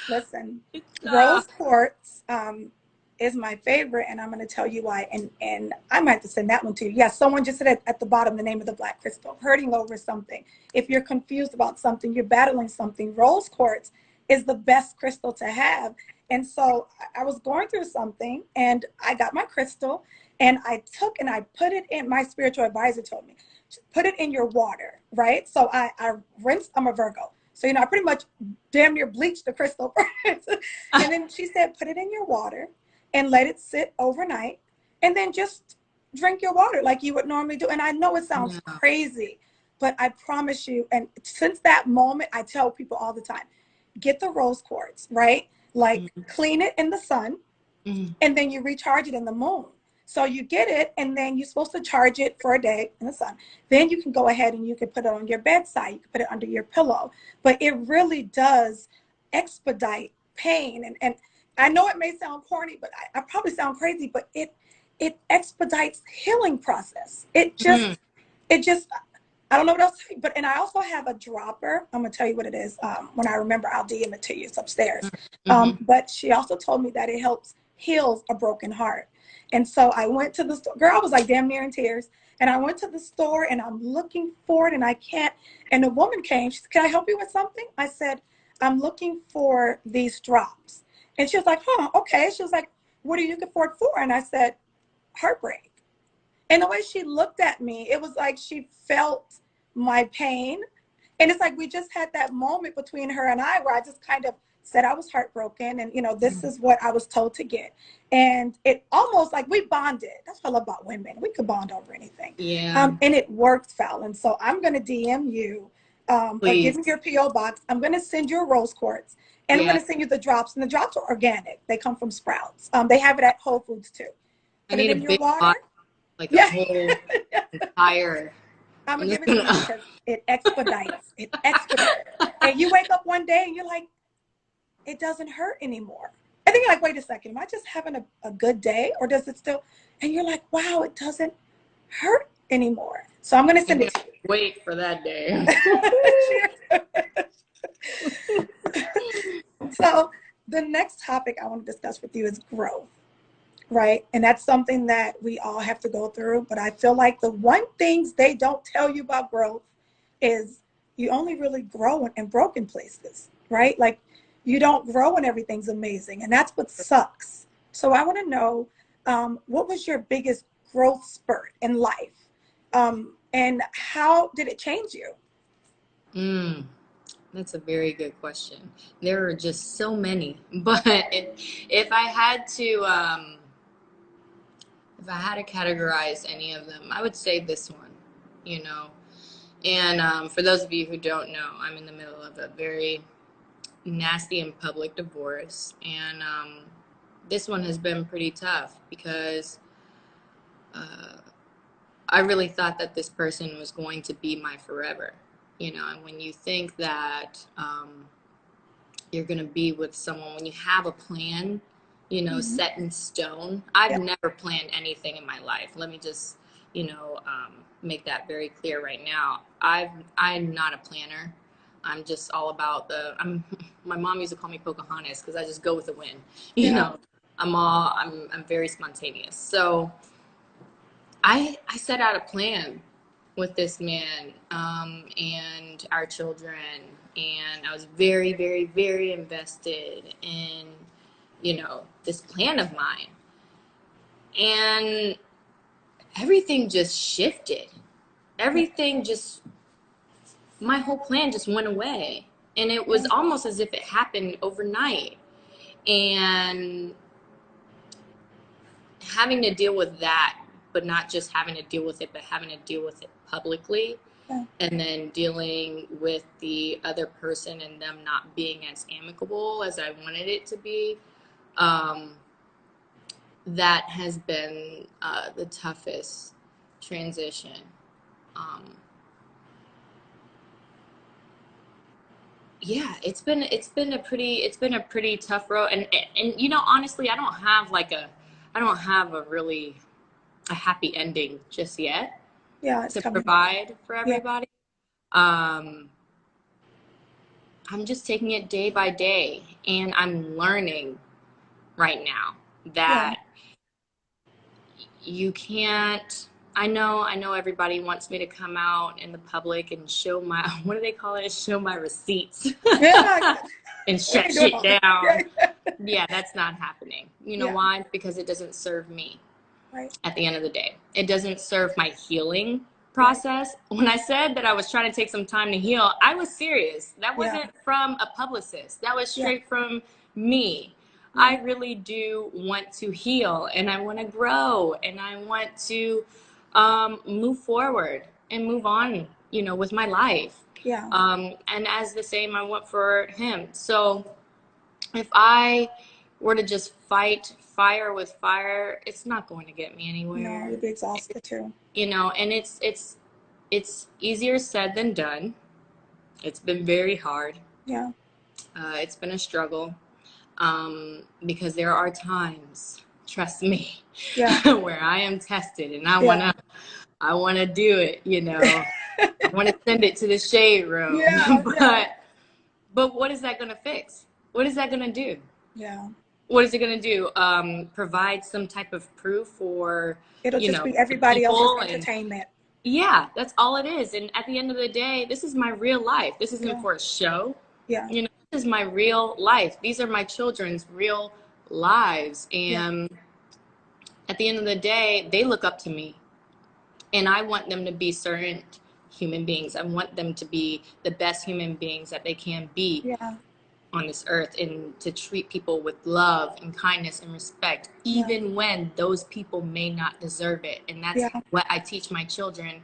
Listen, Ah, rose quartz is my favorite, and I'm going to tell you why. And I might have to send that one to you. Yes, someone just said at the bottom the name of the black crystal, hurting over something. If you're confused about something, you're battling something, rose quartz is the best crystal to have. And so I was going through something, and I got my crystal, and I took and I put it in. My spiritual advisor told me, put it in your water, right? So I rinsed. I'm a Virgo. So, I pretty much damn near bleached the crystal first. And then she said, put it in your water and let it sit overnight. And then just drink your water like you would normally do. And I know it sounds yeah. crazy, but I promise you, and since that moment, I tell people all the time, get the rose quartz, right? Like Mm, clean it in the sun, mm, and then you recharge it in the moon. So you get it, and then you're supposed to charge it for a day in the sun. Then you can go ahead and you can put it on your bedside. You can put it under your pillow. But it really does expedite pain. And I know it may sound corny, but I probably sound crazy, but it expedites healing process. mm, It just I don't know what else to say, but and I also have a dropper. I'm gonna tell you what it is. When I remember, I'll DM it to you. It's upstairs. mm-hmm. But she also told me that it helps heals a broken heart. And so I went to the store. Girl, I was like damn near in tears. And I went to the store and I'm looking for it and I can't. And the woman came. She said, "Can I help you with something?" I said, "I'm looking for these drops." And she was like, "Huh, okay." She was like, "What are you looking for it for?" And I said, "Heartbreak." And the way she looked at me, it was like she felt my pain. And it's like we just had that moment between her and I where I just kind of said I was heartbroken and, this is what I was told to get. And it almost like we bonded. That's what I love about women. We could bond over anything. Yeah, And it worked, Fallon. So I'm going to DM you or give me please. your P.O. box. I'm going to send you a rose quartz and I'm going Yeah, to send you the drops. And the drops are organic. They come from Sprouts. They have it at Whole Foods too. I Put it need a in your big water. bottle, like a Yeah. whole entire. I'm I'm gonna give just it to you gonna. because it expedites. It expedites. And you wake up one day and you're like, it doesn't hurt anymore. And then you're like, wait a second, am I just having a good day or does it still? And you're like, wow, it doesn't hurt anymore. So I'm gonna I send it can't to wait for that day. you. So the next topic I want to discuss with you is growth, right? And that's something that we all have to go through. But I feel like the one things they don't tell you about growth is you only really grow in broken places, right? Like you don't grow when everything's amazing. And that's what sucks. So I want to know what was your biggest growth spurt in life? And how did it change you? Mm, that's a very good question. There are just so many, but if I had to, if I had to categorize any of them, I would say this one. You know, and for those of you who don't know, I'm in the middle of a very nasty and public divorce, and this one has been pretty tough because uh, I really thought that this person was going to be my forever. You know, and when you think that you're going to be with someone, when you have a plan, you know, Mm-hmm. set in stone. I've Yeah. never planned anything in my life. Let me just, make that very clear right now. I'm not a planner. I'm just all about my mom used to call me Pocahontas because I just go with the wind. You Yeah. know, I'm very spontaneous. So I set out a plan with this man, and our children, and I was very, very, very invested in, this plan of mine. And everything just shifted. Yeah. Everything just, my whole plan just went away. And it was Yeah. almost as if it happened overnight. And having to deal with that, but not just having to deal with it, but having to deal with it publicly, Yeah. and then dealing with the other person and them not being as amicable as I wanted it to be, um, that has been the toughest transition. Um, yeah, it's been a pretty tough road, and honestly, I don't have a really a happy ending just yet Yeah. It's to coming. provide for Yeah. everybody. Um, I'm just taking it day by day, and I'm learning right now Yeah. that you can't. I know everybody wants me to come out in the public and show my, what do they call it? Show my receipts Yeah. and We shut ain't doing shit all that. down. Yeah. Yeah, that's not happening. You know Yeah. why? Because it doesn't serve me Right. at the end of the day. It doesn't serve my healing Right. process. When I said that I was trying to take some time to heal, I was serious. That Yeah. wasn't from a publicist. That was Yeah. straight from me. Yeah. I really do want to heal, and I want to grow, and I want to move forward and move on, with my life. Yeah. And as the same I want for him. So if I were to just fight fire with fire, it's not going to get me No, anywhere. you'd be exhausted too. And it's easier said than done. It's been very hard. Yeah. It's been a struggle, because there are times, trust me, Yeah. where I am tested, and Yeah. I wanna do it. I want to send it to the shade room, Yeah. Yeah. but what is that going to fix? What is that going to do? Yeah. What is it going to do? Provide some type of proof for, It'll just be the everybody else's people, and entertainment. yeah, that's all it is. And at the end of the day, this is my real life. This isn't Yeah. for a show. Yeah. This is my real life. These are my children's real lives. Yeah. And at the end of the day, they look up to me, and I want them to be certain human beings. I want them to be the best human beings that they can be Yeah. on this earth, and to treat people with love and kindness and respect, Yeah. even when those people may not deserve it. And that's Yeah. what I teach my children.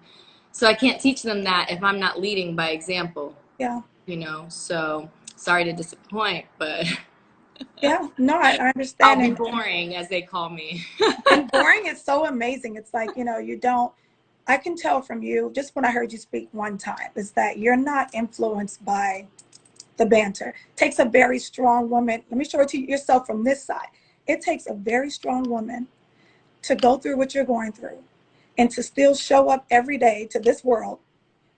So I can't teach them that if I'm not leading by example, Yeah. So sorry to disappoint, but Yeah. No, I I'll understand. be And boring, as they call me. boring is so amazing. It's like, you don't, I can tell from you, just when I heard you speak one time, is that you're not influenced by the banter. It takes a very strong woman. Let me show it to yourself from this side. It takes a very strong woman to go through what you're going through and to still show up every day to this world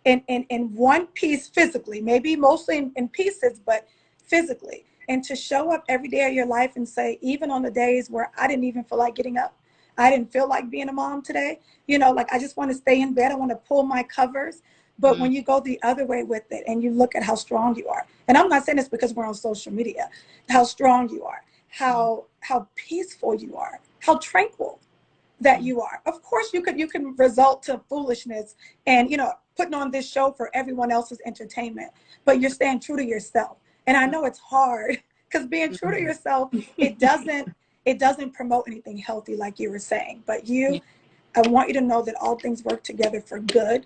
in one piece physically, maybe mostly in pieces, but physically. And to show up every day of your life and say, even on the days where I didn't even feel like getting up, I didn't feel like being a mom today, like I just want to stay in bed, I want to pull my covers. But Mm, when you go the other way with it and you look at how strong you are, and I'm not saying this because we're on social media, how strong you are, mm, how peaceful you are, how tranquil that mm, you are. Of course, you can result to foolishness and putting on this show for everyone else's entertainment, but you're staying true to yourself. And I know it's hard because being true to mm. yourself, it doesn't promote anything healthy, like you were saying. But Yeah, I want you to know that all things work together for good,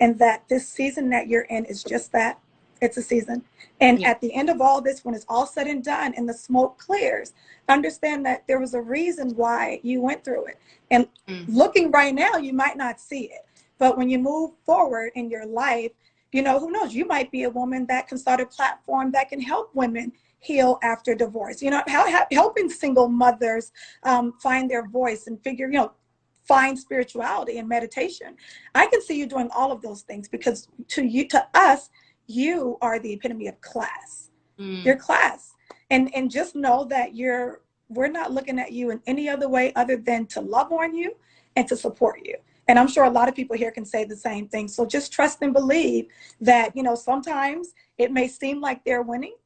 and that this season that you're in is just that. It's a season. And yeah. at the end of all this, when it's all said and done and the smoke clears, understand that there was a reason why you went through it. And Mm, looking right now, you might not see it. But when you move forward in your life, who knows? You might be a woman that can start a platform that can help women heal after divorce. Helping single mothers find their voice and find spirituality and meditation. I can see you doing all of those things because to us, you are the epitome of class. mm. Your class. And just know that we're not looking at you in any other way other than to love on you and to support you. And I'm sure a lot of people here can say the same thing. So just trust and believe that, sometimes it may seem like they're winning,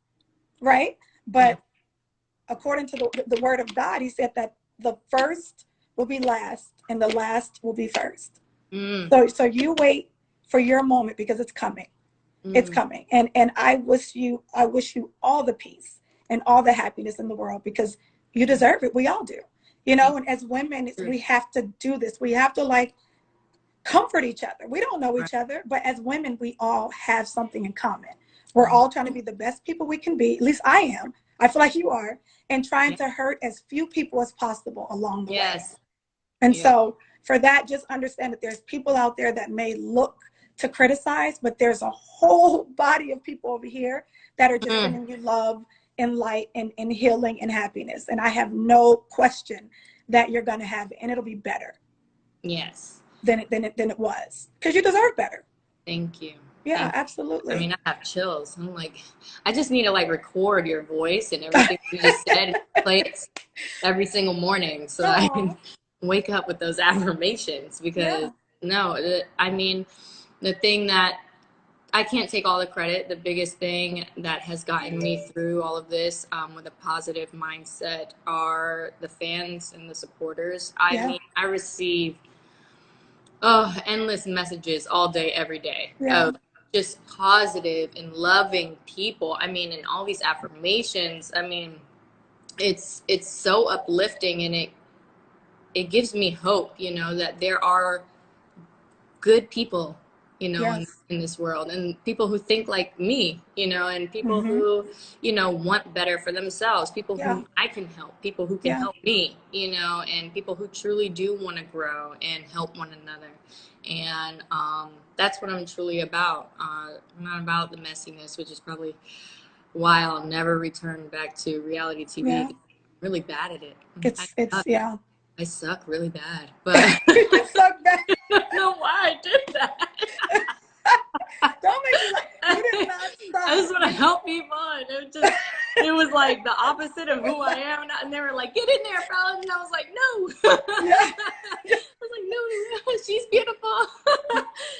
right? Yeah. But according to the word of God, he said that the first will be last and the last will be first. Mm, So you wait for your moment because it's coming. It's mm. coming. And I wish you all the peace and all the happiness in the world because you deserve it. We all do. Thank And as women, you. we have to do this. We have to comfort each other. We don't know Right. each other, but as women, we all have something in common. We're all trying to be the best people we can be. At least I am. I feel like you are, and trying Yeah. to hurt as few people as possible along the way. Yes. And Yeah. so for that, just understand that there's people out there that may look to criticize, but there's a whole body of people over here that are just Mm. sending you love and light and healing and happiness. And I have no question that you're going to have it, and it'll be better Yes. than it was because you deserve better. Thank you. Yeah, I absolutely. mean, I have chills. I'm like, I just need to like record your voice and everything you just said and play it every single morning so that I can Oh, wake up with those affirmations. Because yeah, no, I mean, the thing that I can't take all the credit. The biggest thing that has gotten me through all of this with a positive mindset are the fans and the supporters. I yeah, mean, I receive endless messages all day, every day yeah, of just positive and loving people. I mean, and all these affirmations. I mean, it's so uplifting, and it gives me hope. You know that there are good people, you know, yes. in this world, and people who think like me, you know, and people Mm-hmm. who, you know, want better for themselves, people Yeah, whom I can help, people who can yeah. help me, you know, and people who truly do want to grow and help one another. And that's what I'm truly about. I'm not about the messiness, which is probably why I'll never return back to reality TV. Yeah, I'm really bad at it. it's yeah. I suck really bad, but You suck back. I don't know why I did that. Don't make me like you did I not just stop. want to help people, and it was like the opposite of who I am, and they were like, "Get in there, Falynn," and I was like, "No," Yeah. I was like, "No, she's beautiful."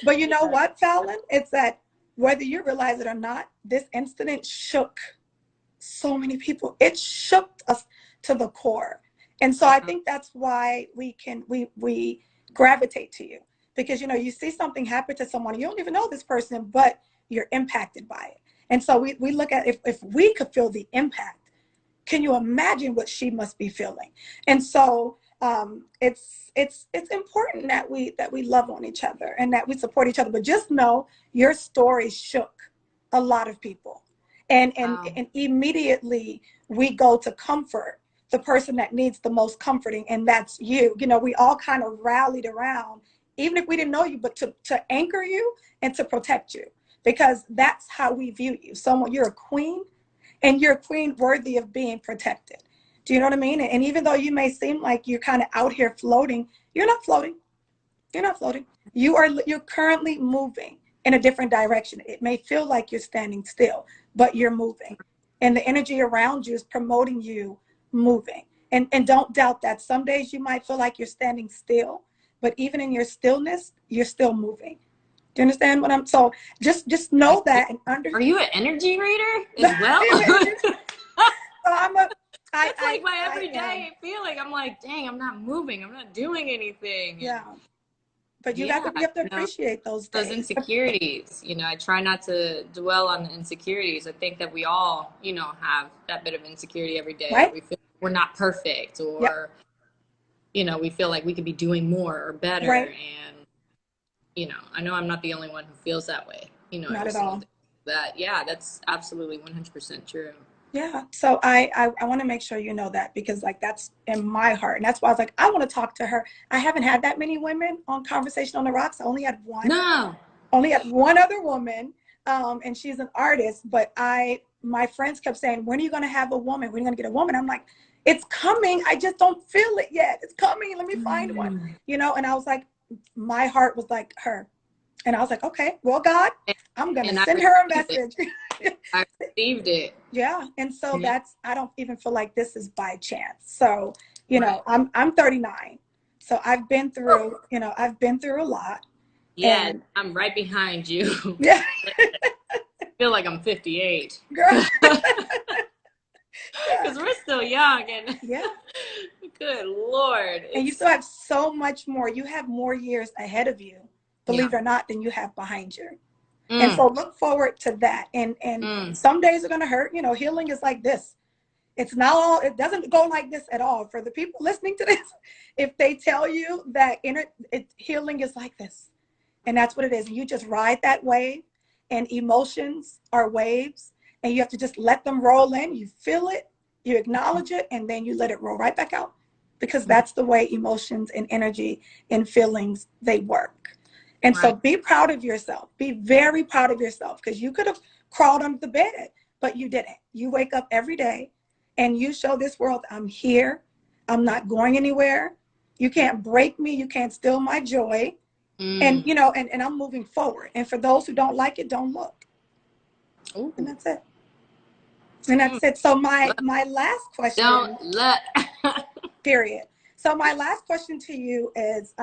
But you know what, Fallon? It's that whether you realize it or not, this incident shook so many people. It shook us to the core. And so I Yeah. think that's why we gravitate to you. Because you see something happen to someone, you don't even know this person, but you're impacted by it. And so we look at if we could feel the impact, can you imagine what she must be feeling? And so it's important that we love on each other and that we support each other. But just know your story shook a lot of people, and and Wow. and immediately we go to comfort the person that needs the most comforting, and that's you. We all kind of rallied around, even if we didn't know you, but to anchor you and to protect you, because that's how we view you. Someone, you're a queen, and you're a queen worthy of being protected. Do you know what I mean? And even though you may seem like you're kind of out here floating, you're not floating. You're not floating. You're currently moving in a different direction. It may feel like you're standing still, but you're moving. And the energy around you is promoting you moving. And don't doubt that. Some days you might feel like you're standing still, but even in your stillness, you're still moving. Do you understand what I'm so just know that and Are understand. you an energy reader as well? So That's like my I am. everyday feeling. I'm like, dang, I'm not moving. I'm not doing anything. And Yeah. But yeah, you have to you know, appreciate those those days. insecurities, you know, I try not to dwell on the insecurities. I think that we all, you know, have that bit of insecurity every day. Right? We feel we're not perfect, Yep. or, you know, we feel like we could be doing more or better. Right. And, you know, I know I'm not the only one who feels that way, you know, Not every at single all. day. That, yeah, that's absolutely 100% true. Yeah. So I want to make sure you know that, because like that's in my heart. And that's why I was like, I want to talk to her. I haven't had that many women on Conversation on the Rocks. I No. only had one other woman. And she's an artist, but my friends kept saying, when are you going to have a woman? When are you going to get a woman? I'm like, it's coming. I just don't feel it yet. It's coming. Let me find one, Mm. and I was like, my heart was like her. And I was like, okay, well, God, And, I'm going to and I send her a received it. message. I received it. Yeah. And so Yeah. I don't even feel like this is by chance. So, Right. I'm 39. So I've been through a lot. Yes, And I'm right behind you. yeah, I feel like I'm 58. girl, yeah, Because we're still young, and yeah. good Lord, And you it's still have so much more. You have more years ahead of you, yeah. believe it or not, than you have behind you. And Mm, so look forward to that. And mm, some days are going to hurt. Healing is like this. It's not all, it doesn't go like this at all. For the people listening to this, if they tell you that healing is like this, and that's what it is, and you just ride that wave, and emotions are waves, and you have to just let them roll in. You feel it, you acknowledge it, and then you let it roll right back out, because mm, that's the way emotions and energy and feelings, they work. And so right. be proud of yourself. Be very proud of yourself, because you could have crawled under the bed, but you didn't. You wake up every day and you show this world, I'm here. I'm not going anywhere. You can't break me. You can't steal my joy. And, you know, and I'm moving forward. And for those who don't like it, don't look. Ooh. And that's it. And that's it. So my last question. Don't look. Period. So my last question to you is,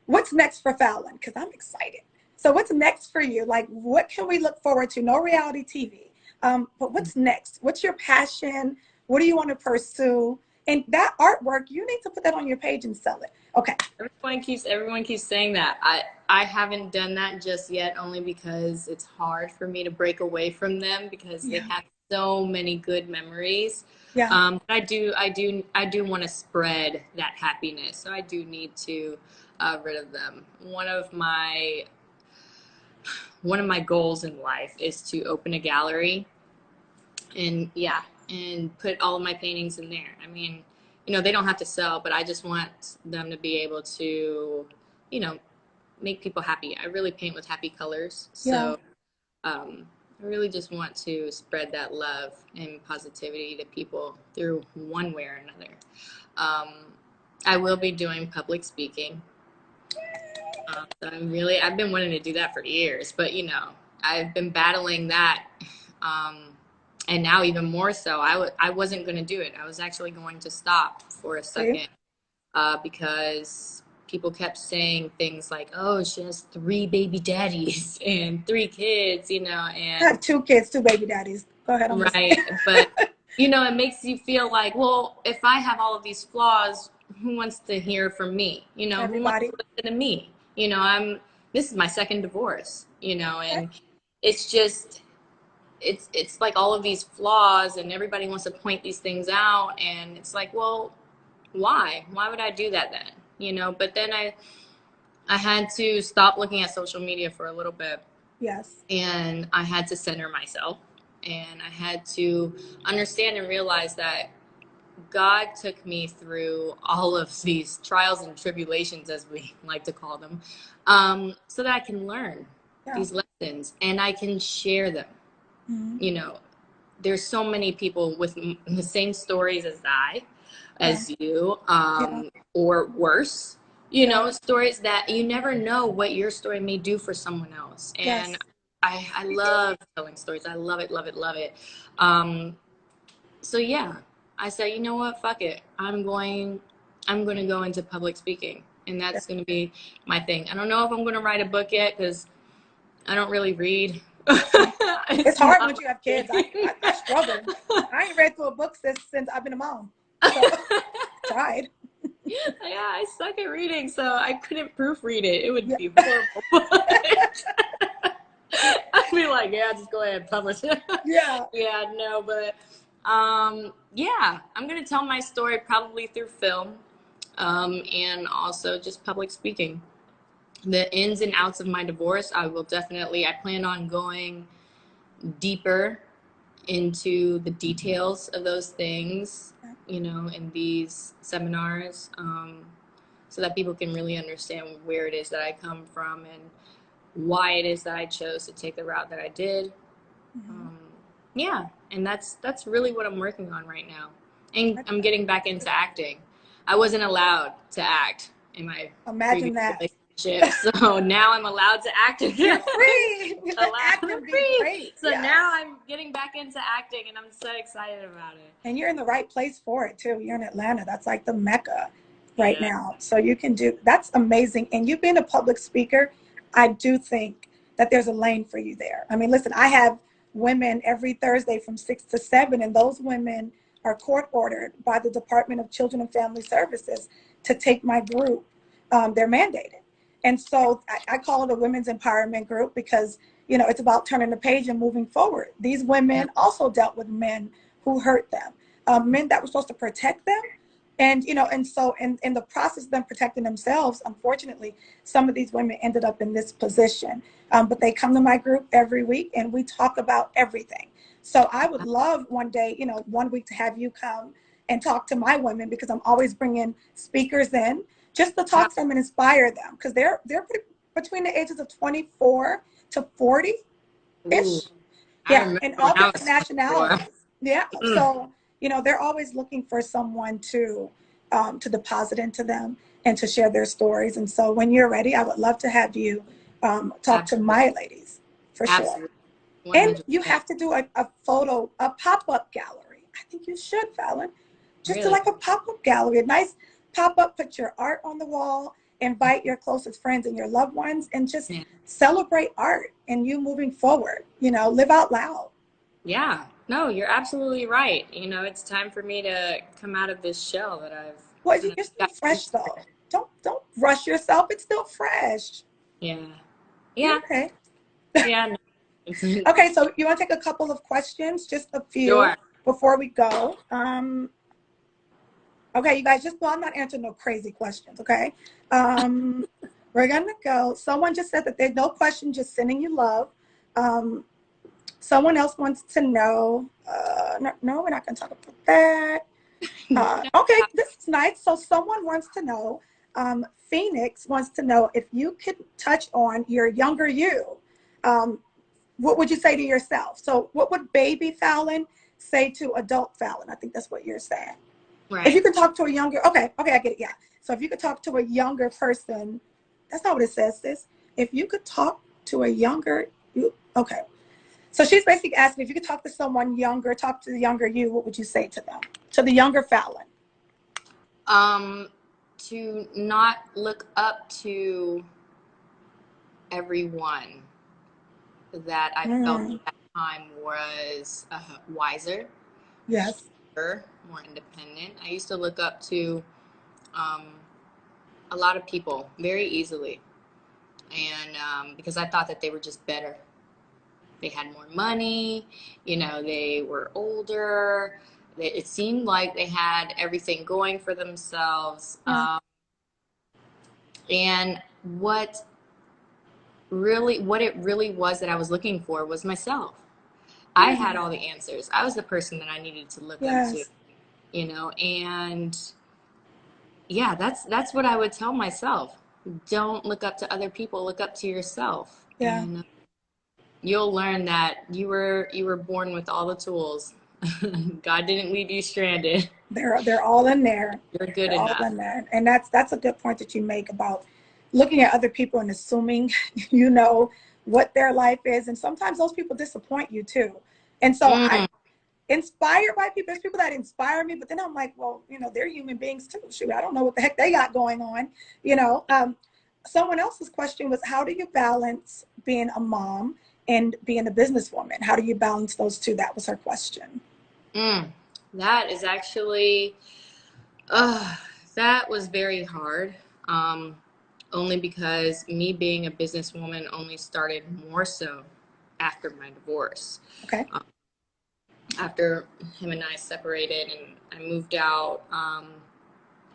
what's next for Falynn? Because I'm excited. So what's next for you? Like, what can we look forward to? No reality TV. But what's next? What's your passion? What do you want to pursue? And that artwork, you need to put that on your page and sell it. Okay. Everyone keeps saying that. I haven't done that just yet, only because it's hard for me to break away from them because they have so many good memories. Yeah. But I do want to spread that happiness. So I do need to rid of them. One of my goals in life is to open a gallery and put all of my paintings in there. I mean, you know, they don't have to sell, but I just want them to be able to, you know, make people happy. I really paint with happy colors. So I really just want to spread that love and positivity to people through one way or another. I will be doing public speaking. So I've been wanting to do that for years, but you know, I've been battling that. And now even more so, I wasn't going to do it. I was actually going to stop for a second because people kept saying things like, oh, she has 3 baby daddies and 3 kids, you know. And I have 2 kids, 2 baby daddies. Go ahead. Right. But, you know, it makes you feel like, well, if I have all of these flaws, who wants to hear from me? You know, Everybody. who wants to listen to me? You know, this is my 2nd divorce, you know, and it's just, it's like all of these flaws and everybody wants to point these things out. And it's like, well, why would I do that then? You know, but then I had to stop looking at social media for a little bit. Yes. And I had to center myself, and I had to understand and realize that God took me through all of these trials and tribulations, as we like to call them, so that I can learn these lessons and I can share them. You know, there's so many people with the same stories as you, or worse, you know, stories that you never know what your story may do for someone else. And I love telling stories. I love it, love it, love it. So yeah, I said, you know what, fuck it. I'm going to go into public speaking, and that's going to be my thing. I don't know if I'm going to write a book yet because I don't really read. It's hard when you have kids. I struggle. I ain't read through a book since I've been a mom. So, tried. Yeah, I suck at reading, so I couldn't proofread it. It would be horrible. I'd be like, yeah, just go ahead and publish it. Yeah, no, but yeah, I'm gonna tell my story probably through film, and also just public speaking. The ins and outs of my divorce, I plan on going deeper into the details of those things, you know, in these seminars, so that people can really understand where it is that I come from and why it is that I chose to take the route that I did. Yeah, and that's really what I'm working on right now. And I'm getting back into acting. I wasn't allowed to act in my previous relationship, so now I'm allowed to act again. You're free. Acting be great. So now I'm getting back into acting, and I'm so excited about it. And you're in the right place for it too. You're in Atlanta. That's like the Mecca right now. So you can that's amazing. And you being a public speaker, I do think that there's a lane for you there. I mean, listen, I have women every Thursday from 6 to 7, and those women are court ordered by the Department of Children and Family Services to take my group. They're mandated. And so I call it a women's empowerment group because, you know, it's about turning the page and moving forward. These women also dealt with men who hurt them, men that were supposed to protect them. And, you know, and so in the process of them protecting themselves, unfortunately, some of these women ended up in this position. But they come to my group every week and we talk about everything. So I would love one day, you know, one week to have you come and talk to my women, because I'm always bringing speakers in just to talk to them and inspire them, because they're between the ages of 24 to 40-ish. And all different nationalities. So, you know, they're always looking for someone to deposit into them. and to share their stories. And so when you're ready, I would love to have you talk to Absolutely. my ladies for sure. Absolutely. And you 100%. have to do a pop-up gallery. I think you should, Falynn. Just do Really? like a pop-up gallery, a nice pop-up, put your art on the wall, invite your closest friends and your loved ones, and just Yeah. celebrate art and you moving forward, live out loud. Yeah. No, you're absolutely right. It's time for me to come out of this shell that I've Well, kind of you're still got fresh used though. to. Don't rush yourself. It's still fresh. Yeah. You're Yeah. okay. Yeah. No. Okay, so you want to take a couple of questions, just a few Sure. before we go. Okay, you guys, just, well, I'm not answering no crazy questions, okay? We're gonna go. Someone just said that there's no question, just sending you love. Someone else wants to know, no, we're not gonna talk about that. Okay, this is nice. So someone wants to know, Phoenix wants to know if you could touch on your younger you, what would you say to yourself? So what would baby Falynn say to adult Falynn? I think that's what you're saying. If you Right. could talk to a younger, okay, I get it, yeah. So if you could talk to a younger person, that's not what it says, sis. If you could talk to a younger, you, okay. So she's basically asking if you could talk to someone younger, talk to the younger you, what would you say to them? To the younger Falynn. To not look up to everyone that I felt Mm, at that time was wiser, yes. stronger, more independent. I used to look up to um, a lot of people very easily, and because I thought that they were just better. They had more money, they were older. It seemed like they had everything going for themselves. Yeah. And what it really was that I was looking for was myself. I had Yeah. all the answers. I was the person that I needed to look up to, Yes. and yeah, that's what I would tell myself. Don't look up to other people, look up to yourself. Yeah. And you'll learn that you were born with all the tools. God didn't leave you stranded. They're all in there. You're good They're all enough. in there. And that's a good point that you make about looking at other people and assuming what their life is. And sometimes those people disappoint you too. And so I Mm, inspired by people. There's people that inspire me, but then I'm like, well, they're human beings too. Shoot, I don't know what the heck they got going on. Someone else's question was, how do you balance being a mom and being a businesswoman? How do you balance those two? That was her question. mm. That is actually, uh, that was very hard. Um, Only because me being a businesswoman only started more so after my divorce. Okay. Um, After him and I separated and I moved out,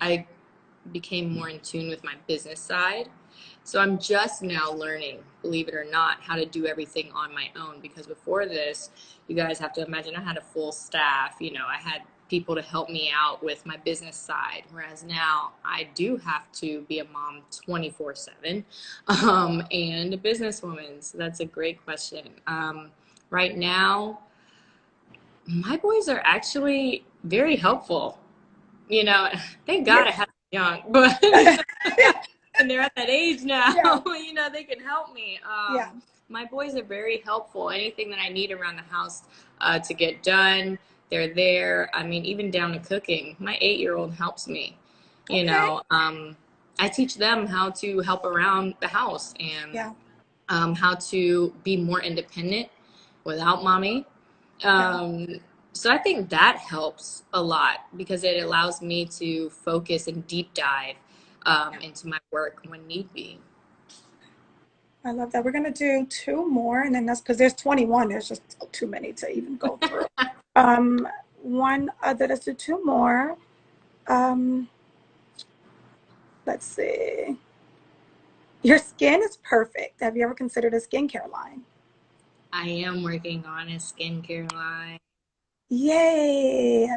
I became more in tune with my business side. So I'm just now learning, believe it or not, how to do everything on my own. Because before this, you guys have to imagine I had a full staff. I had people to help me out with my business side. Whereas now I do have to be a mom 24/7 and a businesswoman. So that's a great question. Right now, my boys are actually very helpful. Thank Yeah. God I had them young, but and they're at that age now, Yeah. they can help me. Yeah. My boys are very helpful. Anything that I need around the house to get done, they're there. I mean, even down to cooking. My 8-year-old helps me. You Okay. know, I teach them how to help around the house and Yeah. how to be more independent without mommy. Yeah. So I think that helps a lot because it allows me to focus and deep dive into my work when need be. I love that. We're going to do two more, and then that's because there's 21. There's just too many to even go through. Um, one other, let's do two more. Um, let's see. Your skin is perfect. Have you ever considered a skincare line? I am working on a skincare line. Yay.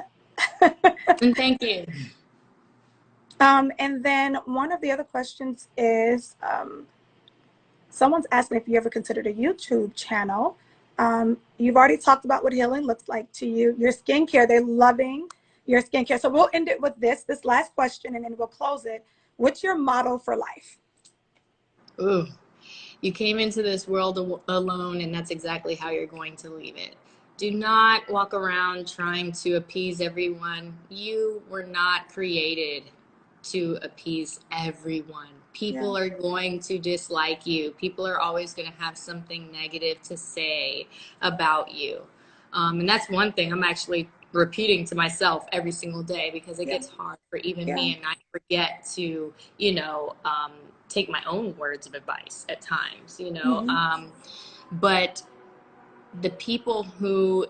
And thank you. And then one of the other questions is someone's asking if you ever considered a YouTube channel. You've already talked about what healing looks like to you. Your skincare, they're loving your skincare. So we'll end it with this last question, and then we'll close it. What's your motto for life? Ooh, you came into this world alone, and that's exactly how you're going to leave it. Do not walk around trying to appease everyone. You were not created to appease everyone. Yeah. People are going to dislike you. People are always going to have something negative to say about you. And that's one thing I'm actually repeating to myself every single day, because it Yeah. gets hard for even Yeah. me, and I forget to, take my own words of advice at times, Mm-hmm. but the people who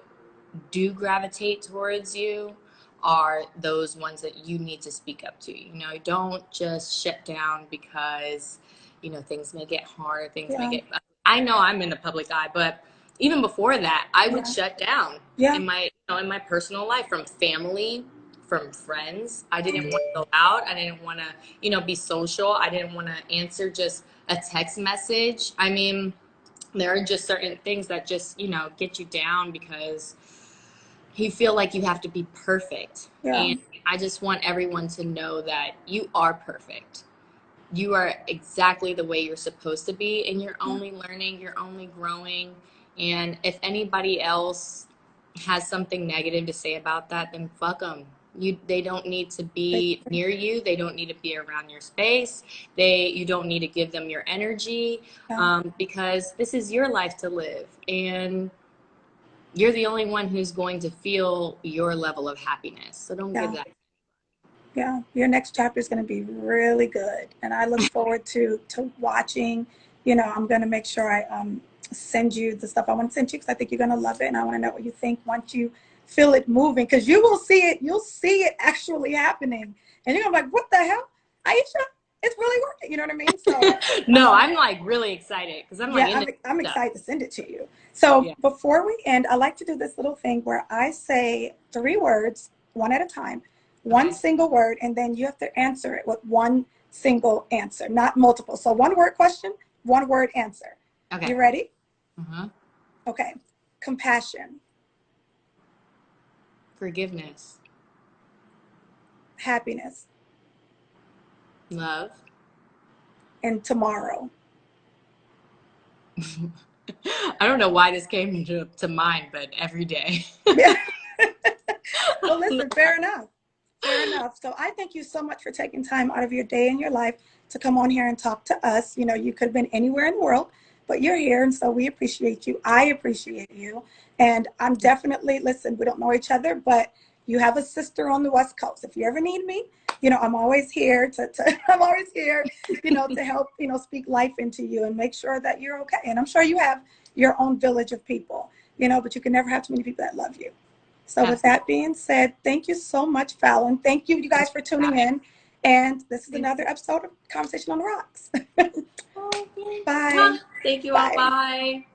do gravitate towards you are those ones that you need to speak up to. Don't just shut down because, things may get hard, things may Yeah. get, I know I'm in the public eye, but even before that, I would Yeah. shut down Yeah. in my personal life, from family, from friends. I didn't want to go out. I didn't want to, be social. I didn't want to answer just a text message. I mean, there are just certain things that just, get you down because you feel like you have to be perfect. Yeah. And I just want everyone to know that you are perfect. You are exactly the way you're supposed to be, and you're Yeah. only learning, you're only growing. And if anybody else has something negative to say about that, then fuck them. They don't need to be near you. They don't need to be around your space. You don't need to give them your energy, Yeah. because this is your life to live, and you're the only one who's going to feel your level of happiness. So don't give Yeah. that. Yeah, your next chapter is going to be really good, and I look forward to watching. I'm going to make sure I send you the stuff I want to send you, because I think you're going to love it, and I want to know what you think once you feel it moving, because you will see it. You'll see it actually happening, and you're gonna be like, "What the hell, Aisha? It's really working." You know what I mean? So, No, I'm like really excited because I'm like yeah, into I'm stuff. excited to send it to you. So Yeah. before we end, I like to do this little thing where I say 3 words, one at a time, one Okay. single word, and then you have to answer it with one single answer, not multiple. So 1 word question, 1 word answer. Okay. You ready? Uh-huh. Okay. Compassion, Forgiveness. happiness, Love. and tomorrow. I don't know why this came to mind, but every day. Yeah. Well, listen, fair enough. Fair enough. So I thank you so much for taking time out of your day and your life to come on here and talk to us. You could have been anywhere in the world, but you're here. And so we appreciate you. I appreciate you. And I'm definitely, listen, we don't know each other, but you have a sister on the West Coast. If you ever need me, I'm always here I'm always here, to help, speak life into you and make sure that you're okay. And I'm sure you have your own village of people, but you can never have too many people that love you. So with Absolutely. that being said, thank you so much, Falynn. Thank you, you guys, for tuning in. And this is another episode of Conversation on the Rocks. Oh, Bye. thank you all. Bye. Bye.